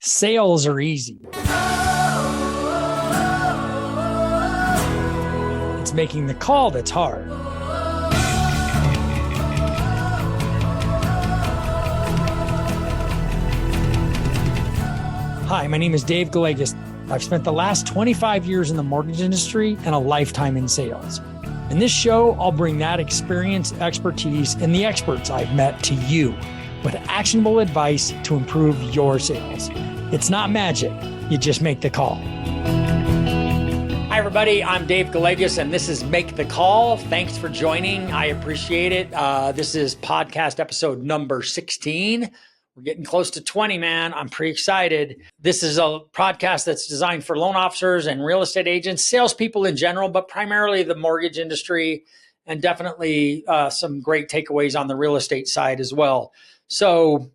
Sales are easy. It's making the call that's hard. Hi, my name is Dave Gallegos. I've spent the last 25 years in the mortgage industry and a lifetime in sales. In this show, I'll bring that experience, expertise, and the experts I've met to you with actionable advice to improve your sales. It's not magic. You just make the call. Hi, everybody. I'm Dave Gallegos, and this is Make the Call. Thanks for joining. I appreciate it. This is podcast episode number 16. We're getting close to 20, man. I'm pretty excited. This is a podcast that's designed for loan officers and real estate agents, salespeople in general, but primarily the mortgage industry, and definitely some great takeaways on the real estate side as well. So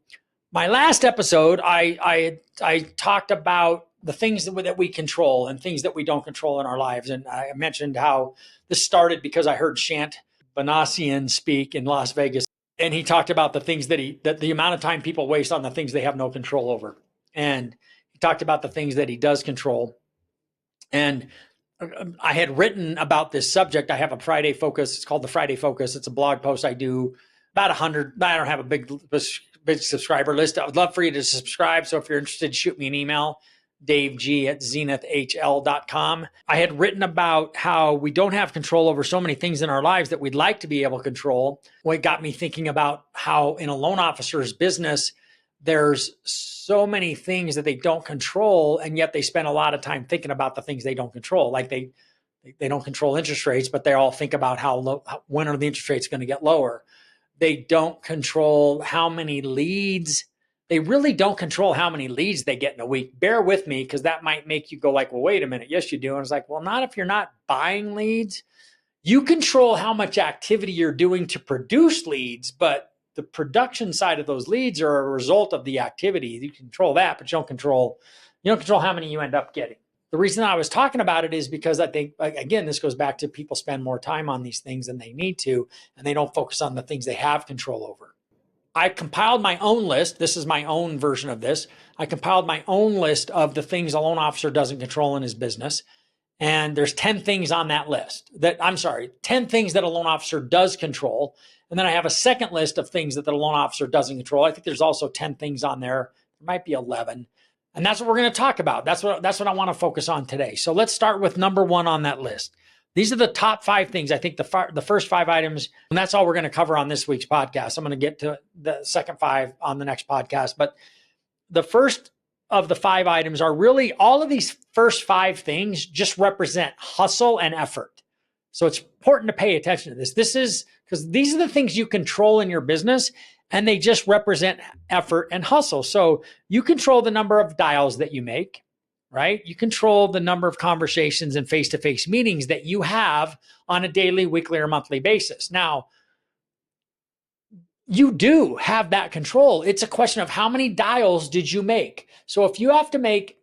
my last episode, I talked about the things that we control and things that we don't control in our lives. And I mentioned how this started because I heard Shant Banasian speak in Las Vegas. And he talked about the things that the amount of time people waste on the things they have no control over. And he talked about the things that he does control. And I had written about this subject. I have a Friday Focus. It's called the Friday Focus. It's a blog post I do about 100. I don't have a big subscriber list. I would love for you to subscribe. So if you're interested, shoot me an email, daveg@zenithhl.com. I had written about how we don't have control over so many things in our lives that we'd like to be able to control. Well, it got me thinking about how in a loan officer's business, there's so many things that they don't control, and yet they spend a lot of time thinking about the things they don't control. Like they don't control interest rates, but they all think about when are the interest rates going to get lower. They don't control how many leads. They really don't control how many leads they get in a week. Bear with me, because that might make you go like, well, wait a minute. Yes, you do. And it's like, well, not if you're not buying leads. You control how much activity you're doing to produce leads, but the production side of those leads are a result of the activity. You control that, but you don't control how many you end up getting. The reason I was talking about it is because I think, again, this goes back to people spend more time on these things than they need to, and they don't focus on the things they have control over. I compiled my own list. This is my own version of this. I compiled my own list of the things a loan officer doesn't control in his business. And there's 10 things on that list 10 things that a loan officer does control. And then I have a second list of things that the loan officer doesn't control. I think there's also 10 things on there. There might be 11. And that's what we're going to talk about. That's what I want to focus on today. So let's start with number 1 on that list. These are the top 5 things. I think the first 5 items, and that's all we're going to cover on this week's podcast. I'm going to get to the second 5 on the next podcast. But the first of the 5 items are really, all of these first 5 things just represent hustle and effort. So it's important to pay attention to this. This is because these are the things you control in your business, and they just represent effort and hustle. So you control the number of dials that you make, right? You control the number of conversations and face-to-face meetings that you have on a daily, weekly, or monthly basis. Now, you do have that control. It's a question of how many dials did you make? So if you have to make,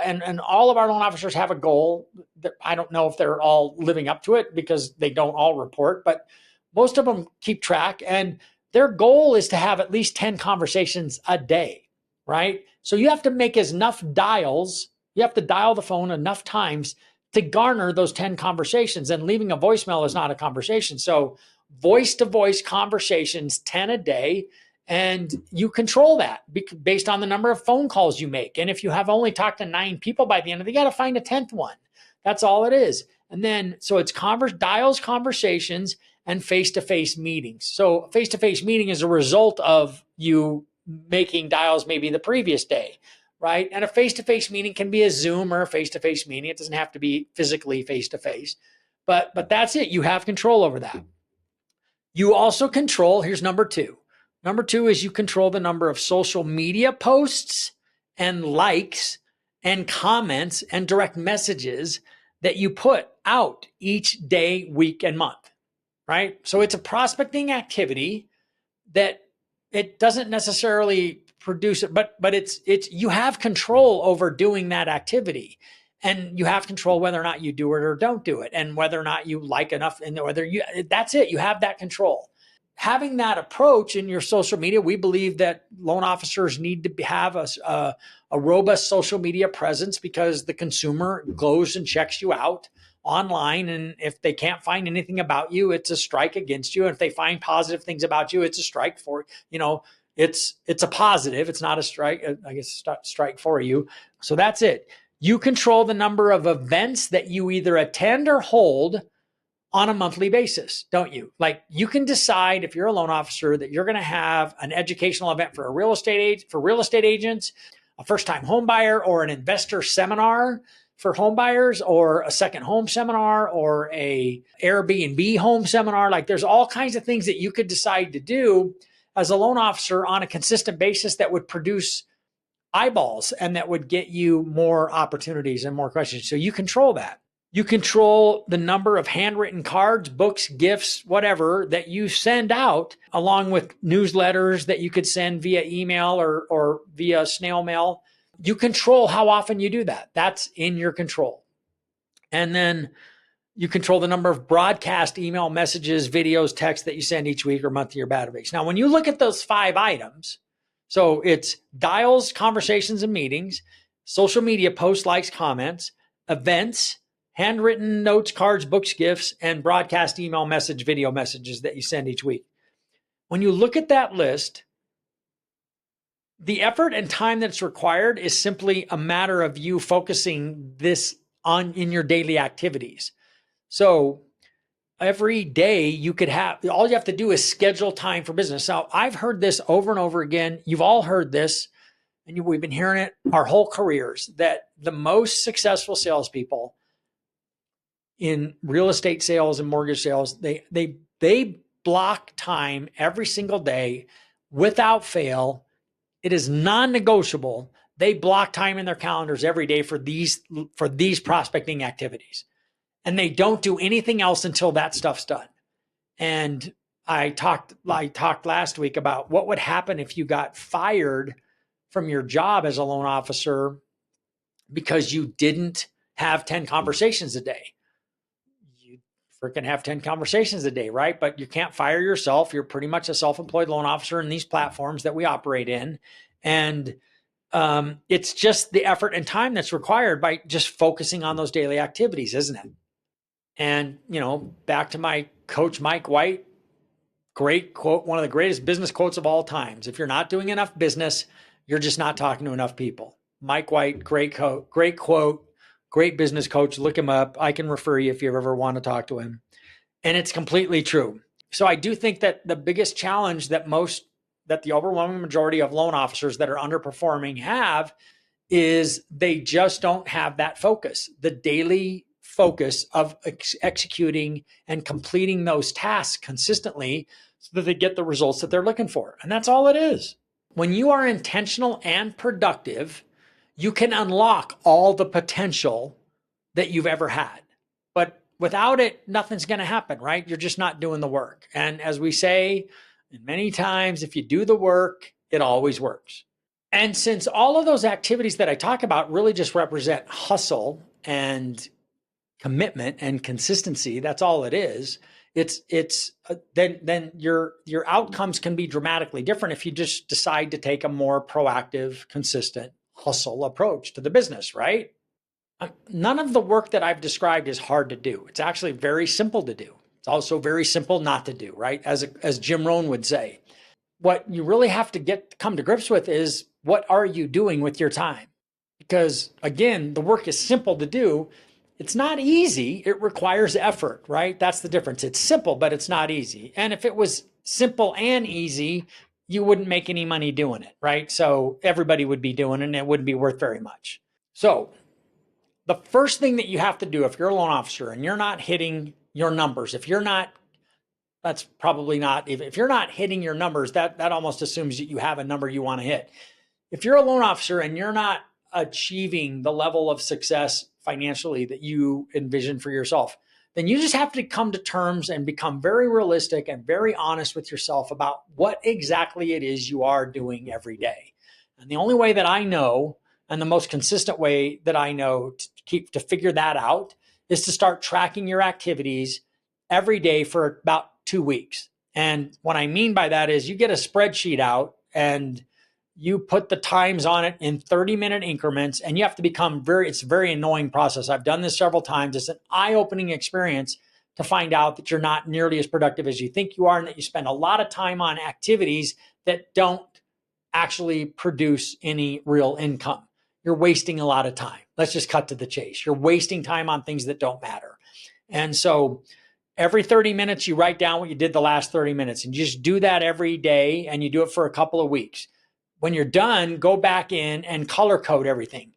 and all of our loan officers have a goal, that I don't know if they're all living up to it because they don't all report, but most of them keep track, and their goal is to have at least 10 conversations a day, right? So you have to make enough dials. You have to dial the phone enough times to garner those 10 conversations, and leaving a voicemail is not a conversation. So voice-to-voice conversations, 10 a day, and you control that based on the number of phone calls you make. And if you have only talked to 9 people by the end of it, you got to find a 10th one. That's all it is. And then, so it's dials, conversations, and face-to-face meetings. So face-to-face meeting is a result of you making dials maybe the previous day, right? And a face-to-face meeting can be a Zoom or a face-to-face meeting. It doesn't have to be physically face-to-face, but that's it. You have control over that. You also control, here's number 2. Number 2 is you control the number of social media posts and likes and comments and direct messages that you put out each day, week, and month, right? So it's a prospecting activity that it doesn't necessarily produce it, but it's you have control over doing that activity, and you have control whether or not you do it or don't do it, and whether or not you like enough, and that's it. You have that control. having that approach in your social media, we believe that loan officers need to have a robust social media presence, because the consumer goes and checks you out online. And if they can't find anything about you, it's a strike against you. And if they find positive things about you, it's a strike for, it's a positive. It's not a strike, I guess, strike for you. So that's it. You control the number of events that you either attend or hold on a monthly basis, don't you? Like, you can decide, if you're a loan officer, that you're going to have an educational event for real estate agents, a first-time home buyer, or an investor seminar for home buyers, or a second home seminar, or a Airbnb home seminar. Like, there's all kinds of things that you could decide to do as a loan officer on a consistent basis that would produce eyeballs and that would get you more opportunities and more questions. So you control that. You control the number of handwritten cards, books, gifts, whatever that you send out, along with newsletters that you could send via email or via snail mail. You control how often you do that. That's in your control. And then you control the number of broadcast email messages, videos, texts that you send each week or month to your database. Now, when you look at those 5 items, so it's dials, conversations and meetings, social media posts, likes, comments, events, handwritten notes, cards, books, gifts, and broadcast email message, video messages that you send each week. When you look at that list, the effort and time that's required is simply a matter of you focusing this on in your daily activities. So every day you could have, all you have to do is schedule time for business. Now, I've heard this over and over again. You've all heard this, and we've been hearing it our whole careers, that the most successful salespeople in real estate sales and mortgage sales, they block time every single day without fail. It is non-negotiable. They block time in their calendars every day for these prospecting activities. And they don't do anything else until that stuff's done. And I talked last week about what would happen if you got fired from your job as a loan officer because you didn't have 10 conversations a day. You freaking have 10 conversations a day, right? But you can't fire yourself. You're pretty much a self-employed loan officer in these platforms that we operate in. And it's just the effort and time that's required by just focusing on those daily activities, isn't it? And, back to my coach, Mike White, great quote, one of the greatest business quotes of all times. If you're not doing enough business, you're just not talking to enough people. Mike White, great quote, great business coach. Look him up. I can refer you if you ever want to talk to him. And it's completely true. So I do think that the biggest challenge that the overwhelming majority of loan officers that are underperforming have is they just don't have that focus, the daily focus of executing and completing those tasks consistently so that they get the results that they're looking for. And that's all it is. When you are intentional and productive, you can unlock all the potential that you've ever had. But without it, nothing's going to happen, right? You're just not doing the work. And as we say many times, if you do the work, it always works. And since all of those activities that I talk about really just represent hustle and commitment and consistency, that's all it is. Then your outcomes can be dramatically different if you just decide to take a more proactive, consistent hustle approach to the business, right? None of the work that I've described is hard to do. It's actually very simple to do. It's also very simple not to do, right? As Jim Rohn would say. What you really have to come to grips with is, what are you doing with your time? Because again, the work is simple to do. It's not easy. It requires effort, right? That's the difference. It's simple, but it's not easy. And if it was simple and easy, you wouldn't make any money doing it, right? So everybody would be doing it and it wouldn't be worth very much. So the first thing that you have to do if you're a loan officer and you're not hitting your numbers, if you're not hitting your numbers, that almost assumes that you have a number you want to hit. If you're a loan officer and you're not achieving the level of success financially that you envision for yourself, then you just have to come to terms and become very realistic and very honest with yourself about what exactly it is you are doing every day. And the only way that I know, and the most consistent way that I know to figure that out, is to start tracking your activities every day for about 2 weeks. And what I mean by that is you get a spreadsheet out and you put the times on it in 30-minute increments, and you have to become it's a very annoying process. I've done this several times. It's an eye-opening experience to find out that you're not nearly as productive as you think you are, and that you spend a lot of time on activities that don't actually produce any real income. You're wasting a lot of time. Let's just cut to the chase. You're wasting time on things that don't matter. And so every 30 minutes, you write down what you did the last 30 minutes, and you just do that every day, and you do it for a couple of weeks. When you're done, go back in and color code everything.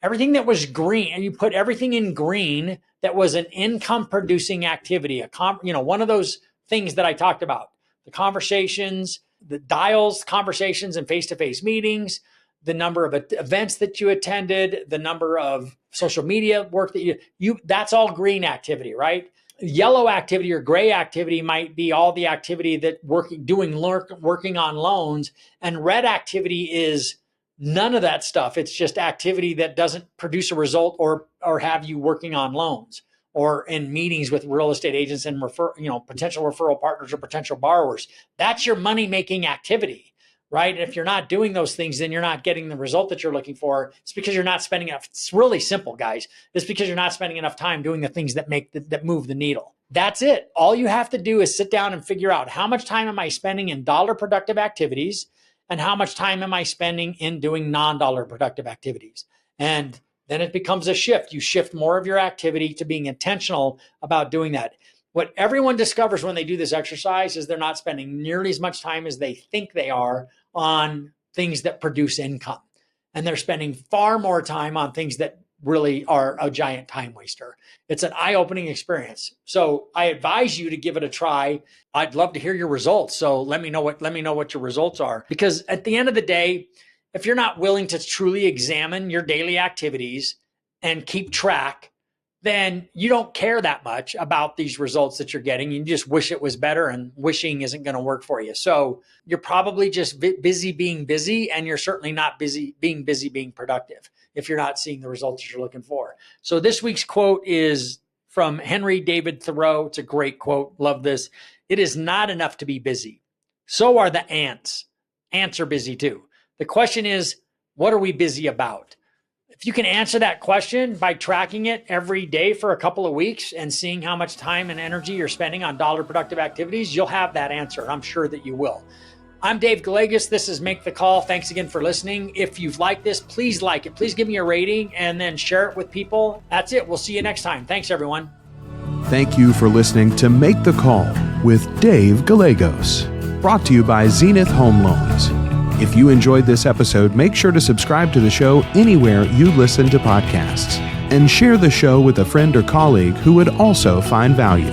Everything that was green, and you put everything in green that was an income producing activity, one of those things that I talked about, the conversations, the dials, conversations and face-to-face meetings, the number of events that you attended, the number of social media work that that's all green activity, right? Yellow activity or gray activity might be all the activity that working on loans, and red activity is none of that stuff. It's just activity that doesn't produce a result or have you working on loans or in meetings with real estate agents and potential referral partners or potential borrowers. That's your money-making activity, right? And if you're not doing those things, then you're not getting the result that you're looking for. It's because you're not spending enough. It's really simple, guys. It's because you're not spending enough time doing the things that move the needle. That's it. All you have to do is sit down and figure out how much time am I spending in dollar productive activities and how much time am I spending in doing non-dollar productive activities. And then it becomes a shift. You shift more of your activity to being intentional about doing that. What everyone discovers when they do this exercise is they're not spending nearly as much time as they think they are on things that produce income. And they're spending far more time on things that really are a giant time waster. It's an eye-opening experience. So I advise you to give it a try. I'd love to hear your results. So let me know what your results are. Because at the end of the day, if you're not willing to truly examine your daily activities and keep track, then you don't care that much about these results that you're getting. You just wish it was better, and wishing isn't going to work for you. So you're probably just busy being busy, and you're certainly not busy being productive if you're not seeing the results that you're looking for. So this week's quote is from Henry David Thoreau. It's a great quote. Love this. It is not enough to be busy. So are the ants. Ants are busy too. The question is, what are we busy about? If you can answer that question by tracking it every day for a couple of weeks and seeing how much time and energy you're spending on dollar productive activities, you'll have that answer. I'm sure that you will. I'm Dave Gallegos. This is Make the Call. Thanks again for listening. If you've liked this, please like it. Please give me a rating and then share it with people. That's it. We'll see you next time. Thanks, everyone. Thank you for listening to Make the Call with Dave Gallegos, brought to you by Zenith Home Loans. If you enjoyed this episode, make sure to subscribe to the show anywhere you listen to podcasts, and share the show with a friend or colleague who would also find value.